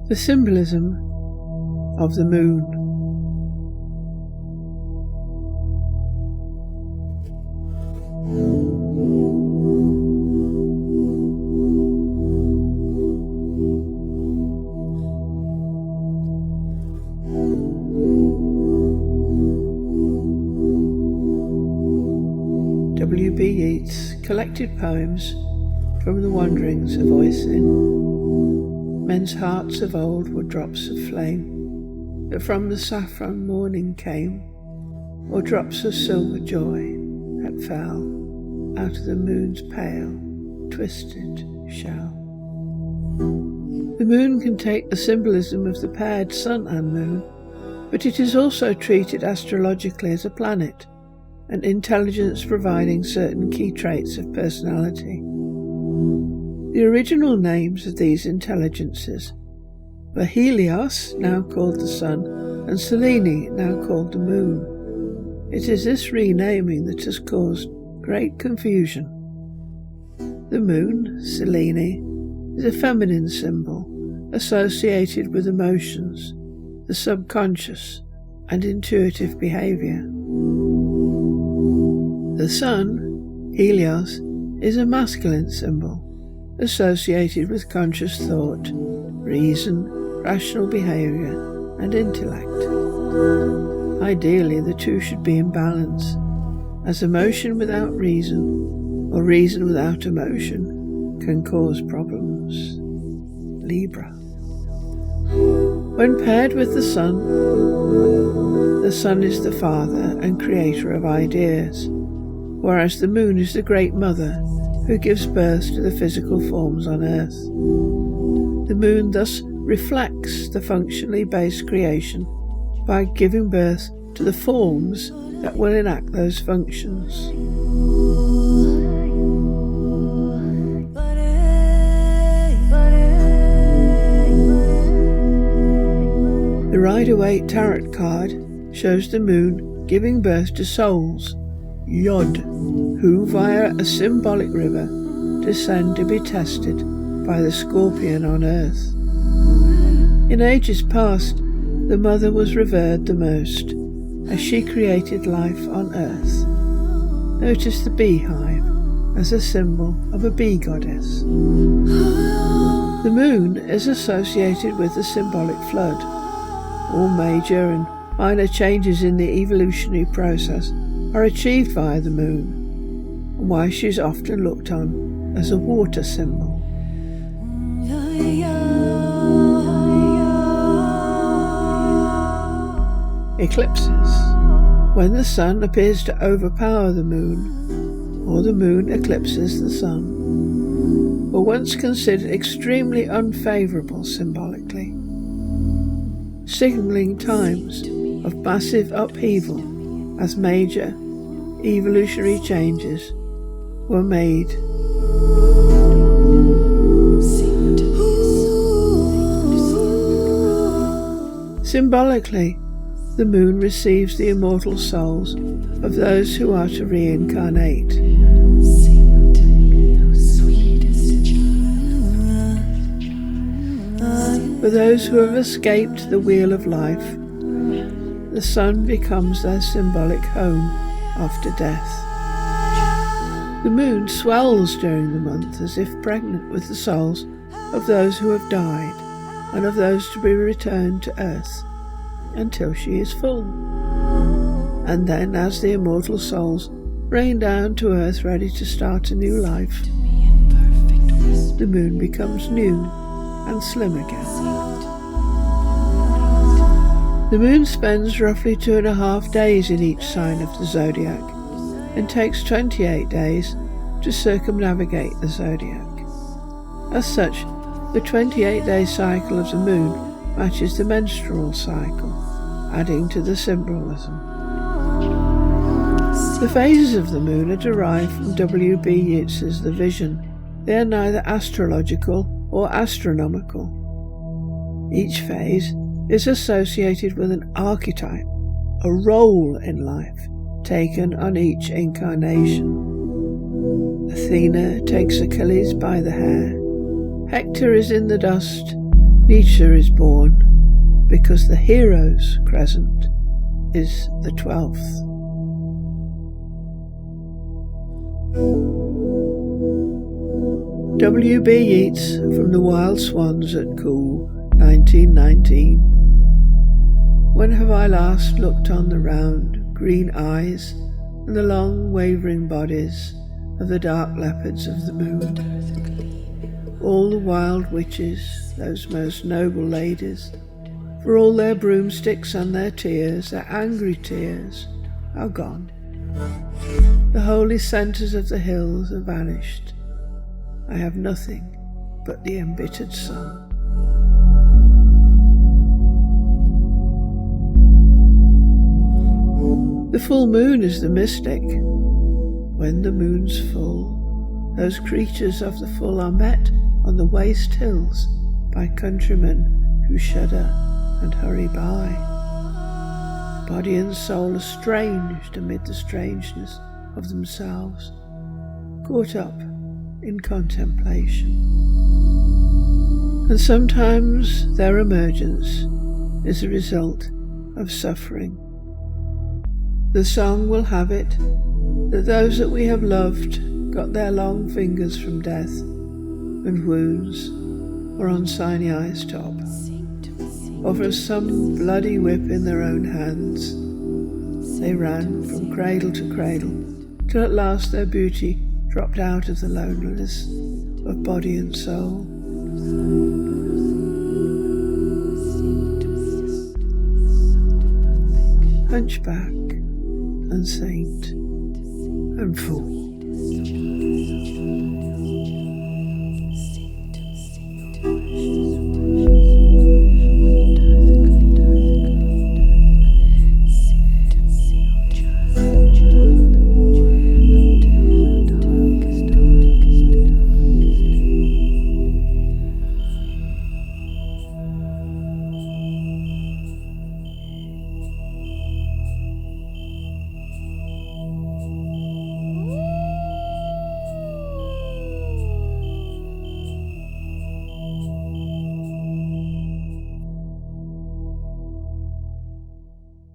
The symbolism of the moon. W.B. Yeats collected poems from the wanderings of Oisin. Men's hearts of old were drops of flame that from the saffron morning came, or drops of silver joy that fell out of the moon's pale, twisted shell. The moon can take the symbolism of the paired sun and moon, but it is also treated astrologically as a planet, an intelligence providing certain key traits of personality. The original names of these intelligences were Helios, now called the sun, and Selene, now called the moon. It is this renaming that has caused great confusion. The moon, Selene, is a feminine symbol associated with emotions, the subconscious, and intuitive behaviour. The sun, Helios, is a masculine symbol associated with conscious thought, reason, rational behaviour, and intellect. Ideally, the two should be in balance, as emotion without reason, or reason without emotion, can cause problems. Libra. When paired with the sun is the father and creator of ideas, whereas the moon is the great mother who gives birth to the physical forms on earth. The moon thus reflects the functionally based creation by giving birth to the forms that will enact those functions. The Rider-Waite Tarot card shows the moon giving birth to souls, Yod, who via a symbolic river descend to be tested by the scorpion on earth. In ages past, the mother was revered the most, as she created life on earth. Notice the beehive as a symbol of a bee goddess. The moon is associated with the symbolic flood. All major and minor changes in the evolutionary process are achieved via the moon, and why she is often looked on as a water symbol. Eclipses. When the sun appears to overpower the moon, or the moon eclipses the sun, were once considered extremely unfavourable symbolically, signalling times of massive upheaval as major evolutionary changes were made. Symbolically, the moon receives the immortal souls of those who are to reincarnate. For those who have escaped the wheel of life, the sun becomes their symbolic home after death. The moon swells during the month as if pregnant with the souls of those who have died and of those to be returned to earth, until she is full. And then, as the immortal souls rain down to earth ready to start a new life, the moon becomes new and slim again. The moon spends roughly 2.5 days in each sign of the zodiac and takes 28 days to circumnavigate the zodiac. As such, the 28-day cycle of the moon matches the menstrual cycle, adding to the symbolism. The phases of the moon are derived from W.B. Yeats's The Vision. They are neither astrological or astronomical. Each phase is associated with an archetype, a role in life, taken on each incarnation. Athena takes Achilles by the hair, Hector is in the dust, Nietzsche is born because the hero's crescent is the 12th. W.B. Yeats from The Wild Swans at Cool, 1919. When have I last looked on the round, green eyes and the long, wavering bodies of the dark leopards of the moon? All the wild witches, those most noble ladies, for all their broomsticks and their tears, their angry tears, are gone. The holy centres of the hills are vanished. I have nothing but the embittered sun. The full moon is the mystic. When the moon's full, those creatures of the full are met on the waste hills by countrymen who shudder and hurry by. Body and soul estranged amid the strangeness of themselves, caught up in contemplation. And sometimes their emergence is a result of suffering. The song will have it that those that we have loved got their long fingers from death and wounds, or on Sinai's top, or for some bloody whip in their own hands. They ran from cradle to cradle, till at last their beauty dropped out of the loneliness of body and soul. Hunchback and saint and fool.